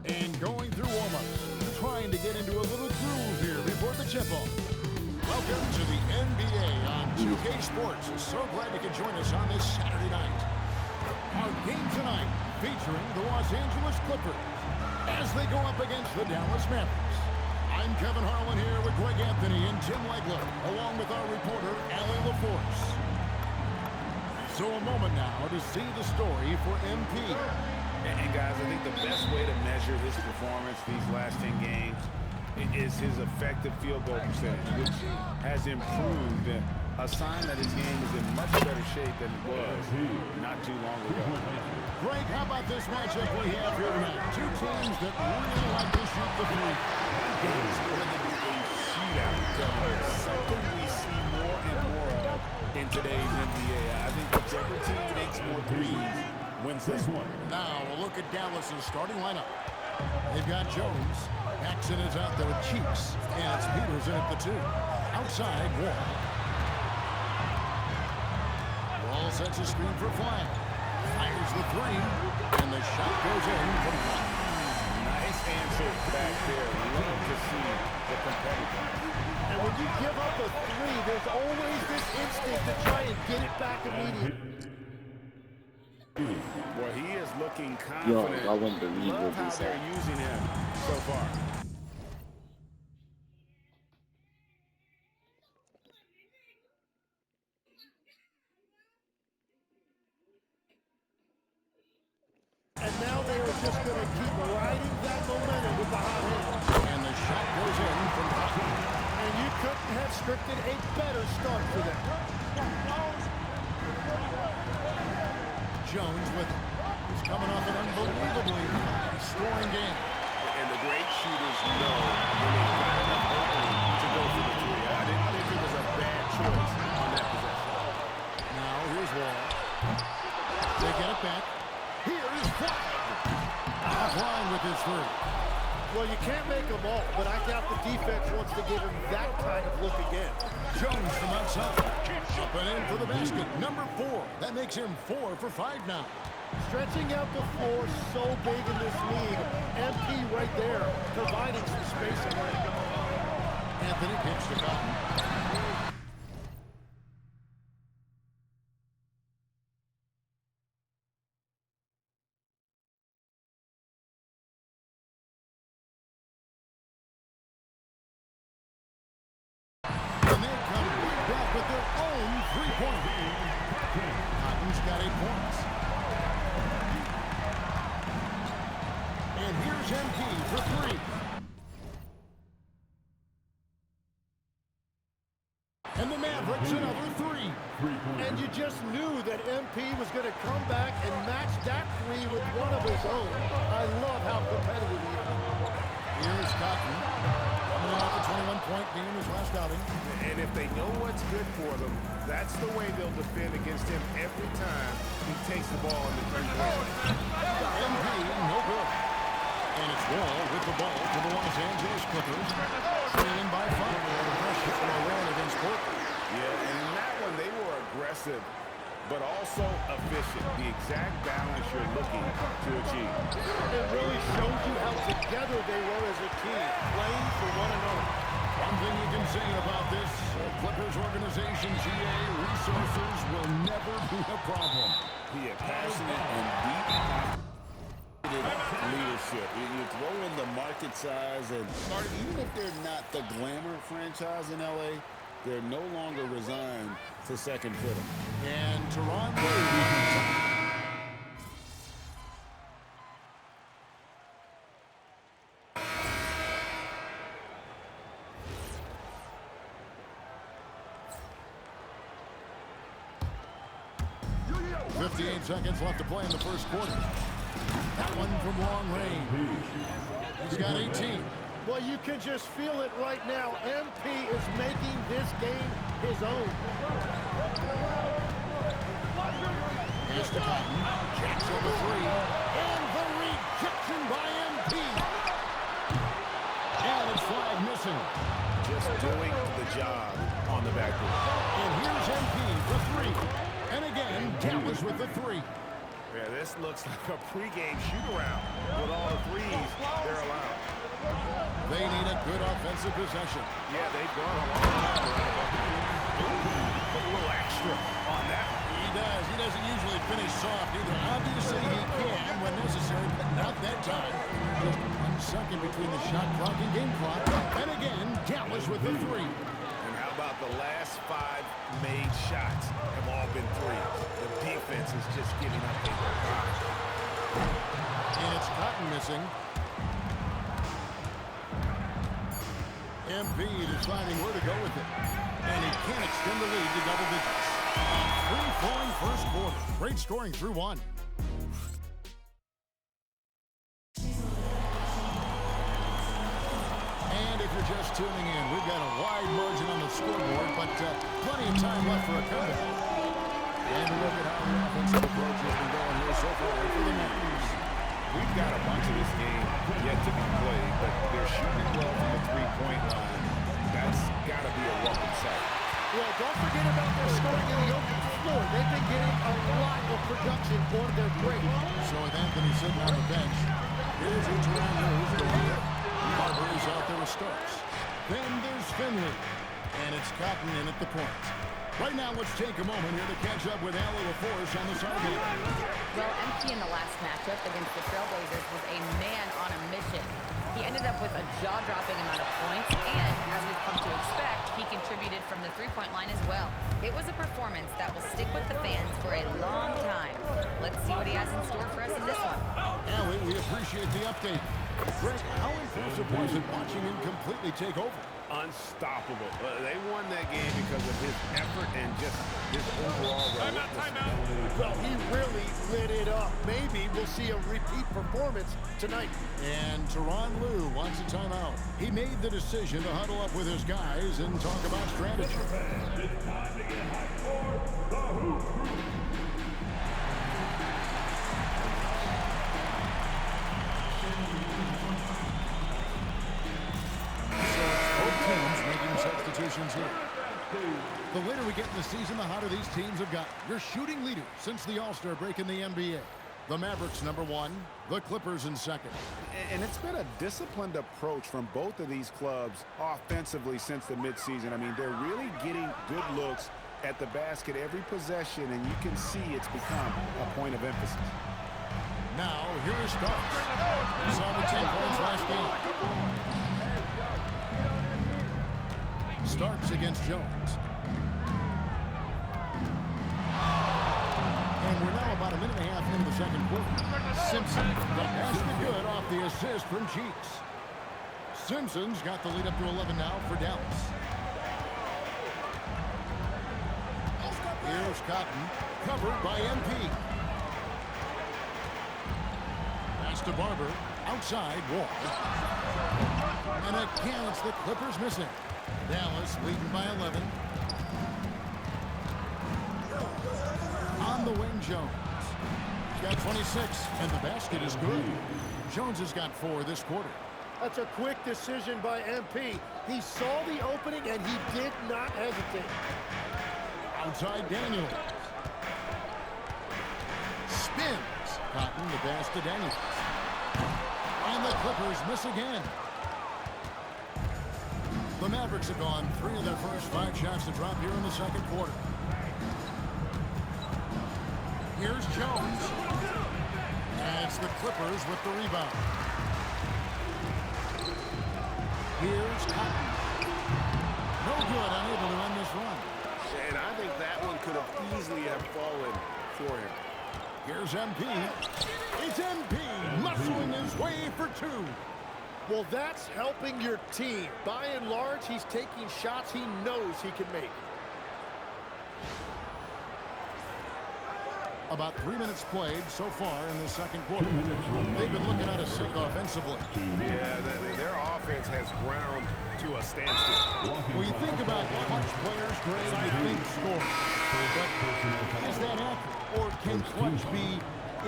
And going through warm-ups, trying to get into a little groove here before the tip-off. Welcome to the NBA on 2K Sports. So glad you could join us on this Saturday night. Our game tonight featuring the Los Angeles Clippers as they go up against the Dallas Mavericks. I'm Kevin Harlan here with Greg Anthony and Tim Legler, along with our reporter, Allie LaForce. So a moment now to see the story for MP. And guys, I think the best way to measure his performance these last 10 games is his effective field goal percentage, which has improved, a sign that his game is in much better shape than it was not too long ago. Greg, how about this matchup we have here tonight? Two teams that really like to shoot the three. Game is going to be a shootout. Something we see more and more of in today's NBA. I think whichever team makes more threes wins this one. Now we'll look at Dallas's starting lineup. They've got Jones. Paxson is out there with Cheeks. And it's Peterson at the 2. Outside, Wall. Wall sets a screen for Flag. Fires the 3. And the shot goes in from Flag. Nice answer back there. Love to see the competitor. And when you give up a 3, there's always this instinct to try and get it back immediately. Well, he is looking confident. Yo, I wouldn't believe Love what how he said. they're using him so far. And now they are just going to keep riding that momentum with the hot hand. And the shot goes in from Cotton. And you couldn't have scripted a better start for them. Jones with it. He's coming off an unbelievably scoring game. And the great shooters know when they've got enough opening to go for the 3. I didn't think it was a bad choice on that possession. Now here's Wall. They get it back. Here is Flag. Offline with his 3. Well, you can't make them all, but I doubt the defense wants to give him that kind of look again. Jones from outside. Up and in for the basket. Number 4. That makes him 4 for 5 now. Stretching out the floor so big in this league. MP right there, providing some spacing. Anthony kicks to Cotton. And they come right back with their own 3-pointer. Cotton's got 8 points. And here's MP for 3. And the Mavericks another 3. And you just knew that MP was going to come back and match that 3 with one of his own. I love how competitive he is. Here's Cotton. Coming off a 21-point game in his last outing. And if they know what's good for them, that's the way they'll defend against him every time he takes the ball in the 3-point. MP, no good. And it's Wall with the ball to the Los Angeles Clippers. Trailing by 5. The pressure for a run against Portland. Yeah, and in that one, they were aggressive, but also efficient. The exact balance you're looking to achieve. It really shows you how together they were as a team, playing for one another. One thing you can say about this Clippers organization, GA, resources will never be a problem. He had passionate and deep leadership. You throw in the market size, and even if they're not the glamour franchise in LA, they're no longer resigned to second fiddle. And Toronto. 58 seconds left to play in the first quarter. That one from long range. He's got 18. Well, you can just feel it right now. MP is making this game his own. Here's to Cotton. Jacks over 3. And the rejection by MP. And it's Flag missing. Just doing the job on the backboard. And here's MP for 3. And again, Dallas with the 3. Yeah, this looks like a pregame shoot-around with all the threes good offensive possession. Yeah, they've gone a long time. Put a little extra on that. He does. He doesn't usually finish soft either. Obviously, he can when necessary, but not that time. Just 1 second between the shot clock and game clock. And again, Dallas with the three. And how about the last 5 made shots have all been threes? The defense is just giving up a lot. And it's Cotton missing. MP deciding where to go with it. And he can't extend the lead to double digits. Free-flowing first quarter. Great scoring through 1. And if you're just tuning in, we've got a wide margin on the scoreboard, but plenty of time left for a comeback. And look at how the offensive approach has been going here so far for the Mavericks. We've got a bunch of this game yet to be played, but they're shooting well from the three-point line. That's got to be a welcome sight. Well, don't forget about their scoring in the open floor. They've been getting a lot of production on their break. So with Anthony sitting on the bench, here's Uteran moves going up. Barber is out there with Starks. Then there's Finley. And it's Cotton in at the point. Right now, let's take a moment here to catch up with Allo LaForce on the sideline. Well, MP in the last matchup against the Trailblazers was a man on a mission. He ended up with a jaw-dropping amount of points, and as we've come to expect, he contributed from the three-point line as well. It was a performance that will stick with the fans for a long time. Let's see what he has in store for us in this one. Allie, we appreciate the update. Greg, how impressive was it watching him completely take over? Unstoppable. They won that game because of his effort and just his overall relentless. Well, he really lit it up. Maybe we'll see a repeat performance tonight. And Tyronn Lue wants a timeout. He made the decision to huddle up with his guys and talk about strategy. It's time to get hyped for the Hoop Crew. Substitutions here. The later we get in the season, the hotter these teams have gotten. Your shooting leaders since the All-Star break in the NBA. The Mavericks #1, the Clippers in second. And it's been a disciplined approach from both of these clubs offensively since the midseason. I mean, they're really getting good looks at the basket every possession, and you can see it's become a point of emphasis. Now, here is Starks. He saw the 10 points last game. Starks against Jones. And we're now about a minute and a half into the second quarter. Simpson, the basket good off the assist from Cheeks. Simpson's got the lead up to 11 now for Dallas. Here's Cotton, covered by MP. Pass to Barber, outside Wall. And again, it's the Clippers missing. Dallas leading by 11. On the wing, Jones. He's got 26, and the basket is good. Jones has got 4 this quarter. That's a quick decision by MP. He saw the opening, and he did not hesitate. Outside Daniels. Spins. Cotton, the pass to Daniels. And the Clippers miss again. The Mavericks have gone 3 of their first 5 shots to drop here in the second quarter. Here's Jones. And it's the Clippers with the rebound. Here's Cotton. No good, unable to end this run. And I think that one could have easily have fallen for him. Here's MP. It's MP muscling his way for 2. Well, that's helping your team. By and large, he's taking shots he knows he can make. About 3 minutes played so far in the second quarter. They've been looking at a sick offensively. Yeah, their offense has ground to a standstill. When you think about clutch players, Greg, you think scoring. But is that accurate? Or can clutch be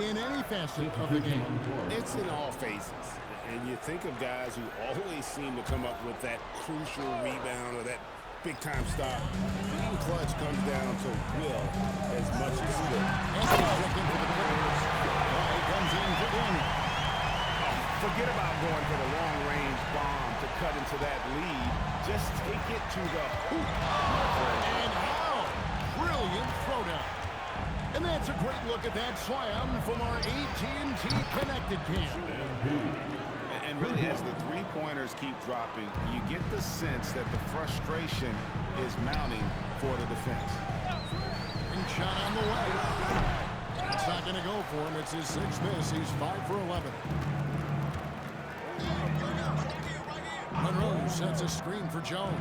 in any facet of the game? It's in all phases. And you think of guys who always seem to come up with that crucial rebound or that big-time stop. Being clutch comes down to will as much as skill. And he's looking for the Clippers. Ball comes in for Daniels. Forget about going for the long-range bomb to cut into that lead. Just take it to the hoop. And how brilliant throwdown. And that's a great look at that slam from our AT&T Connected Cam. And really, as the three-pointers keep dropping, you get the sense that the frustration is mounting for the defense. And shot on the way. It's not going to go for him. It's his sixth miss. He's 5 for 11. Monroe sets a screen for Jones.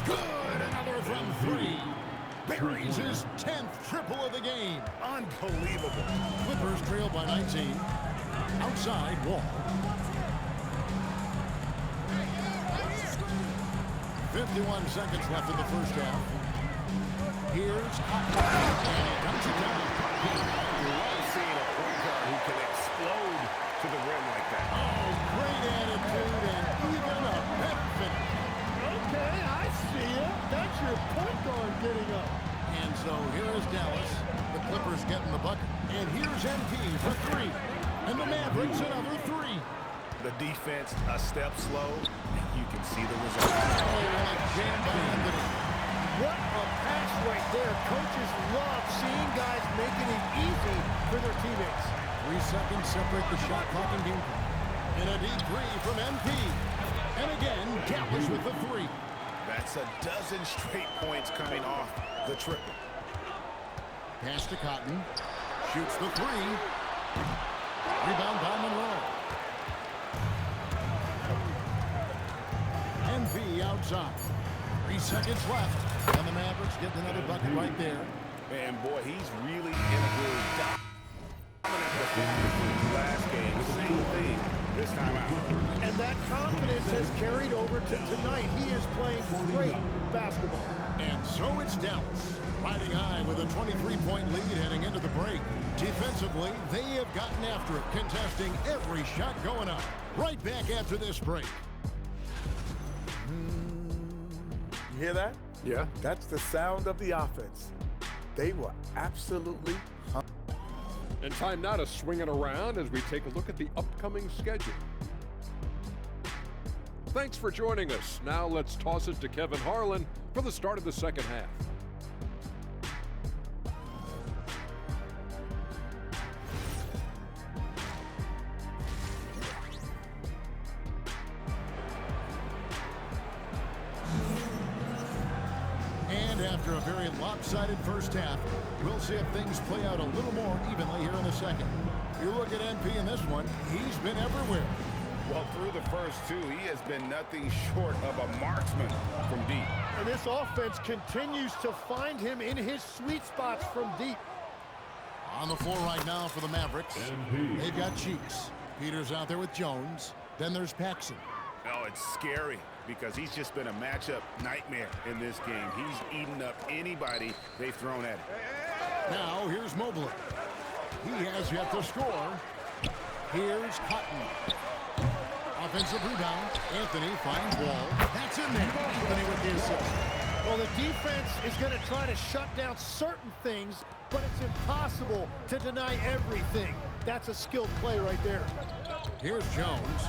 Good. Another from three. Buries his 10th triple of the game. Unbelievable. Clippers trail by 19. Outside, Wall. 51 seconds left in the first half. Here's Cotton. And he comes it down. I love seeing a point guard who can explode to the rim like that. Oh, great attitude and even a better finish. Okay, I see it. That's your point guard getting up. And so here is Dallas. The Clippers getting the bucket. And here's MP for three. And the Mavericks another three. The defense a step slow. You can see the result. Oh, and a jam by Anthony. What a pass right there. Coaches love seeing guys making it easy for their teammates. 3 seconds separate the shot clock and game. And a deep three from MP. And again, Dallas with the three. That's a dozen straight points coming off the triple. Pass to Cotton. Shoots the three. Rebound by Monroe. MP outside. 3 seconds left. And the Mavericks get another bucket right there. And boy, he's really in a groove. Dominant performance last game. Same thing this time out. And that confidence has carried over to tonight. He is playing great basketball. And so it's Dallas, riding high with a 23-point lead heading into the break. Defensively, they have gotten after it, contesting every shot going up. Right back after this break. You hear that? Yeah. That's the sound of the offense. They were absolutely And time now to swing it around as we take a look at the upcoming schedule. Thanks for joining us. Now let's toss it to Kevin Harlan for the start of the second half. And after a very lopsided first half, we'll see if things play out a little more evenly here in the second. You look at MP in this one, he's been everywhere. Well, through the first two, he has been nothing short of a marksman from deep. And this offense continues to find him in his sweet spots from deep. On the floor right now for the Mavericks, they've got Cheeks. Peters out there with Jones. Then there's Paxson. Oh, it's scary because he's just been a matchup nightmare in this game. He's eaten up anybody they've thrown at him. Now here's Mobley. He has yet to score. Here's Cotton. Offensive rebound. Anthony finds Wall. That's in there. Anthony with the assist. Well, the defense is going to try to shut down certain things, but it's impossible to deny everything. That's a skilled play right there. Here's Jones.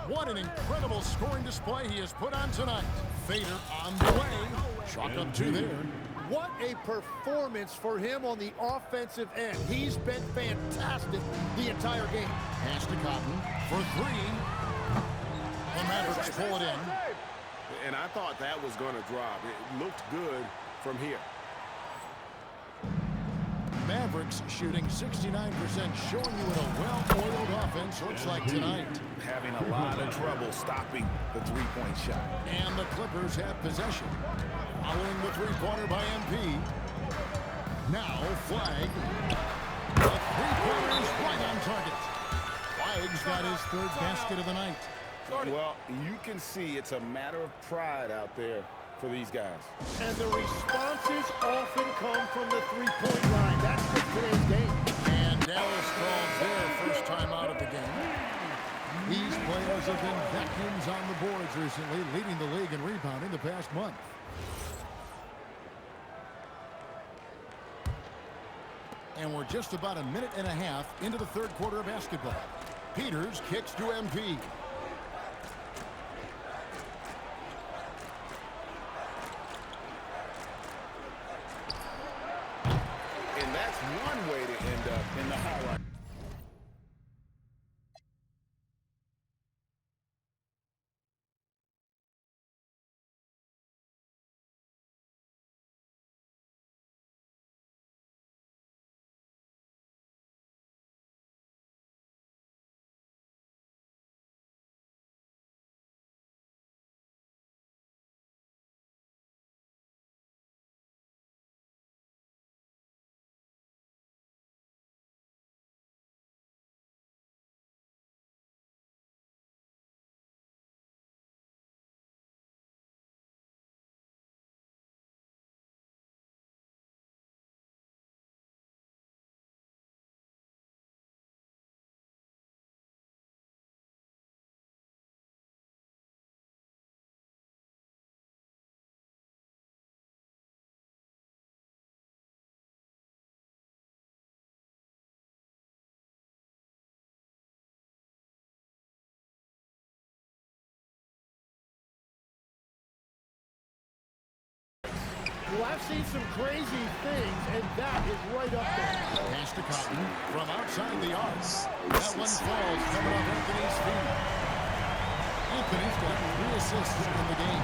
What an incredible scoring display he has put on tonight. Fader on the way. Chalk up two there. What a performance for him on the offensive end. He's been fantastic the entire game. Pass to Cotton for three. The Mavericks pull it in. And I thought that was going to drop. It looked good from here. Mavericks shooting 69%, showing you what a well-oiled offense looks like tonight. Having a lot of trouble stopping the three-point shot. And the Clippers have possession. Following the three-pointer by MP. Now Flag. The three-pointer's right on target. Flag's got his third basket of the night. Well, you can see it's a matter of pride out there for these guys. And the responses often come from the three-point line. That's just today's game. And Dallas calls their first time out of the game. These players have been vacuums on the boards recently, leading the league in rebounding the past month. And we're just about a minute and a half into the third quarter of basketball. Peters kicks to MP. And that's one way to end up in the highlight. Well, I've seen some crazy things, and that is right up there. Pass to Cotton from outside the arc. That one falls coming off Anthony's feet. Anthony's got 3 assists in the game.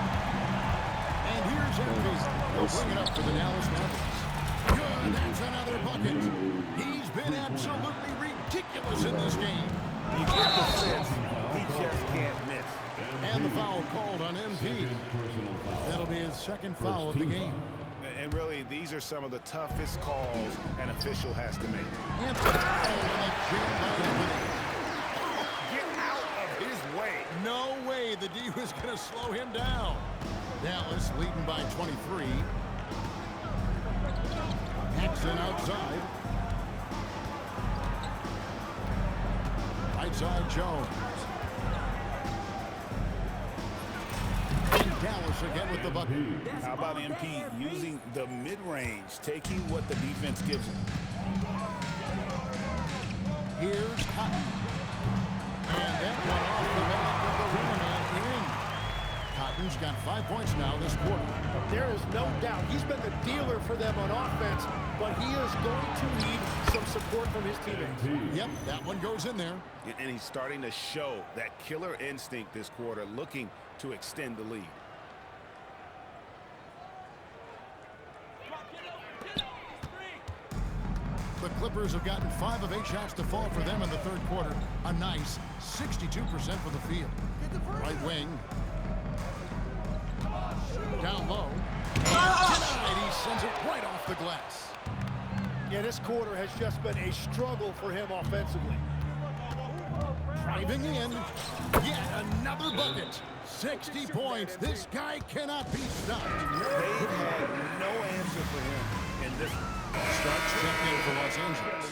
And here's Anthony. He'll bring it up for the Dallas Mavericks. Good, that's another bucket. He's been absolutely ridiculous in this game. You get the sense he just can't miss. And the foul called on MP. That'll be his second foul of the game. And really, these are some of the toughest calls an official has to make. Anthony. Get out of his way. No way the D was going to slow him down. Dallas leading by 23. Paxson outside. Right side Jones. And Dallas again with the bucket. How about MP using the mid-range, taking what the defense gives him? Here's Cotton. And that one off the back of the rim and in. Cotton's got 5 points now this quarter. There is no doubt he's been the dealer for them on offense, but he is going to need some support from his teammates. Yep, that one goes in there. And he's starting to show that killer instinct this quarter, looking to extend the lead. The Clippers have gotten 5 of 8 shots to fall for them in the third quarter. A nice 62% for the field. Right wing. Down low. Denied. He sends it right off the glass. Yeah, this quarter has just been a struggle for him offensively. Driving in. Yet another bucket. 60 points. This guy cannot be stopped. They've had no answer for him in this. Starts checked in for Los Angeles.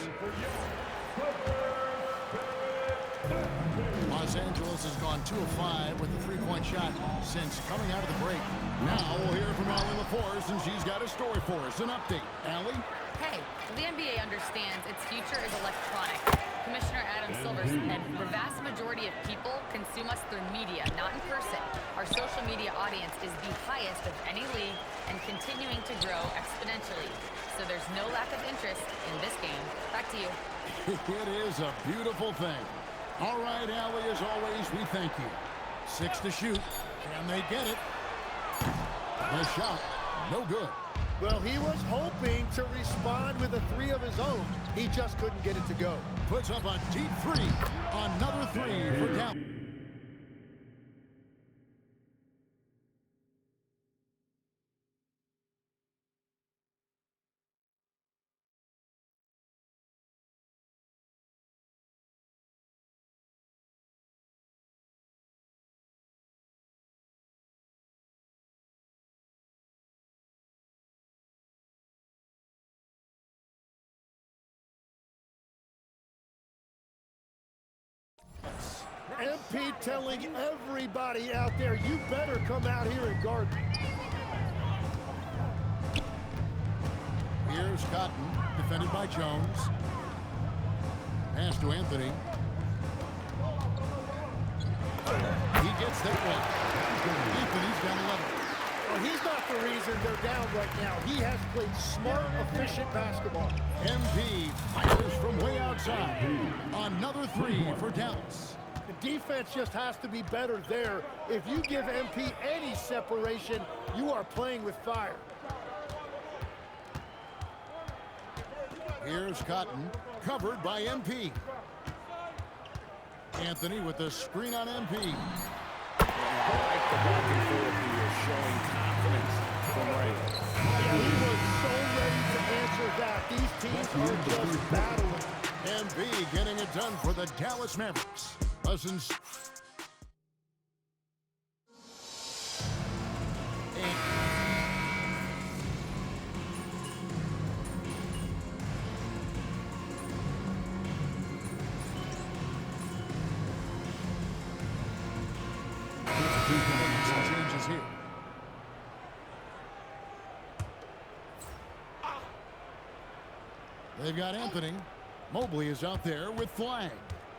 Los Angeles has gone 2 of 5 with a 3-point shot since coming out of the break. Now we'll hear from Allie LaForce, and she's got a story for us. An update. Allie? Hey, the NBA understands its future is electronic. Commissioner Adam Silver said the vast majority of people consume us through media, not in person. Our social media audience is the highest of any league and continuing to grow exponentially. So there's no lack of interest in this game. Back to you. It is a beautiful thing. All right, Allie, as always, we thank you. 6 to shoot. Can they get it? The shot. No good. Well, he was hoping to respond with a 3 of his own. He just couldn't get it to go. Puts up a deep 3. Another 3 for Dallas. MP telling everybody out there, you better come out here and guard me. Here's Cotton, defended by Jones. Pass to Anthony. gets that one. Anthony's got 11. Well, he's not the reason they're down right now. He has played smart, efficient basketball. MP fires from way outside. Another three for Dallas. The defense just has to be better there. If you give MP any separation, you are playing with fire. Here's Cotton, covered by MP. Anthony with the screen on MP. I like the back and forth here, showing confidence from Ray. He was so ready to answer that. These teams are just battling. MP getting it done for the Dallas Mavericks. Cousins. Changes here. They've got Anthony. Mobley is out there with Flag.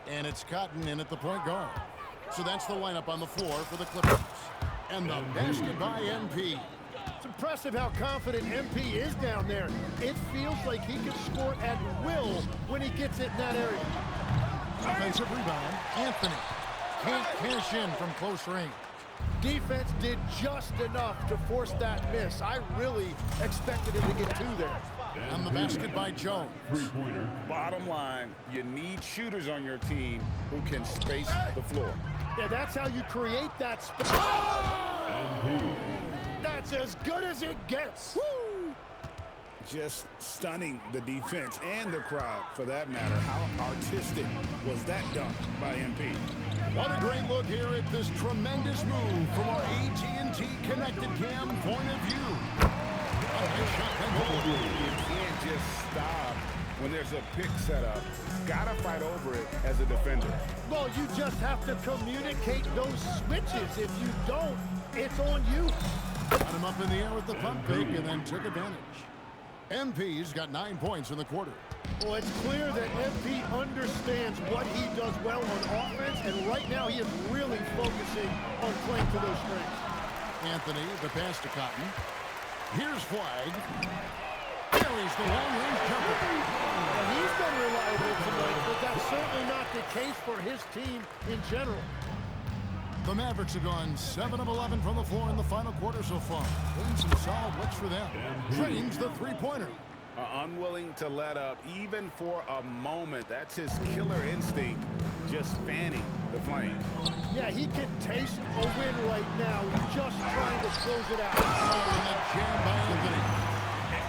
And it's Cotton in at the point guard. So that's the lineup on the floor for the Clippers. And the basket by MP. It's impressive how confident MP is down there. It feels like he can score at will when he gets it in that area. Offensive rebound. Anthony can't cash in from close range. Defense did just enough to force that miss. I really expected him to get two there. And the basket by Jones. Bottom line, you need shooters on your team who can space the floor. Yeah, that's how you create that space. That's as good as it gets. Woo! Just stunning the defense and the crowd, for that matter. How artistic was that dunk by MP? What a great look here at this tremendous move from our AT&T Connected Cam point of view. A nice shot by Mobley. You can't just stop when there's a pick set up. Gotta fight over it as a defender. Well, you just have to communicate those switches. If you don't, it's on you. Got him up in the air with the pump fake and then took advantage. MP's got 9 points in the quarter. Well, it's clear that MP understands what he does well on offense, and right now he is really focusing on playing to those strengths. Anthony, the pass to Cotton. Here's Flag. Carries the long-range jumper. Well, he's been reliable tonight, but that's certainly not the case for his team in general. The Mavericks have gone 7 of 11 from the floor in the final quarter so far. Getting some solid looks for them. Trains the three-pointer. Unwilling to let up even for a moment. That's his killer instinct, just fanning the flame. Yeah, he can taste a win right now. He's just trying to close it out. And the jam by Anthony.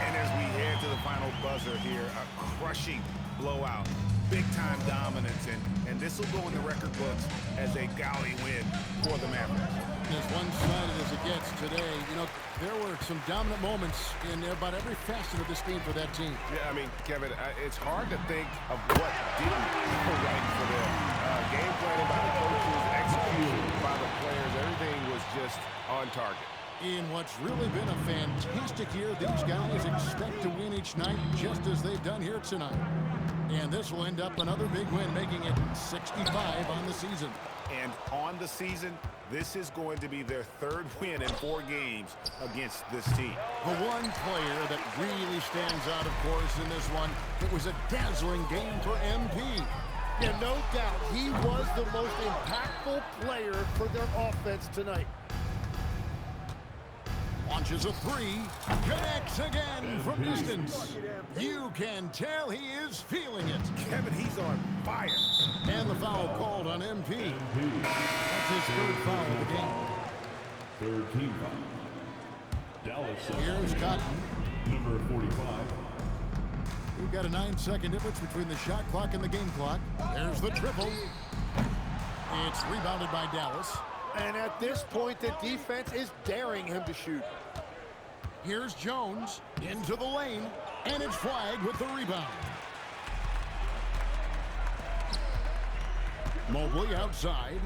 And as we head to the final buzzer here, a crushing blowout. Big-time dominance, and this will go in the record books as a gaudy win for the Mavericks. As one-sided as it gets today, you know, there were some dominant moments in about every facet of this game for that team. Yeah, I mean, Kevin, it's hard to think of what didn't go right for them. Game planning by the coaches, execution by the players, everything was just on target. In what's really been a fantastic year, these guys expect to win each night just as they've done here tonight. And this will end up another big win, making it 65 on the season. And on the season, this is going to be their third win in 4 games against this team. The one player that really stands out, of course, in this one, it was a dazzling game for MP. Yeah, no doubt. He was the most impactful player for their offense tonight. Launches a three, connects again from distance. You can tell he is feeling it. Kevin, he's on fire. And the foul called on MP. That's his third foul of the game. Third team foul. Dallas. Here's Cotton. Number 45. We've got a 9-second difference between the shot clock and the game clock. There's the triple. It's rebounded by Dallas. And at this point, the defense is daring him to shoot. Here's Jones into the lane, and it's Flag with the rebound. Mobley outside.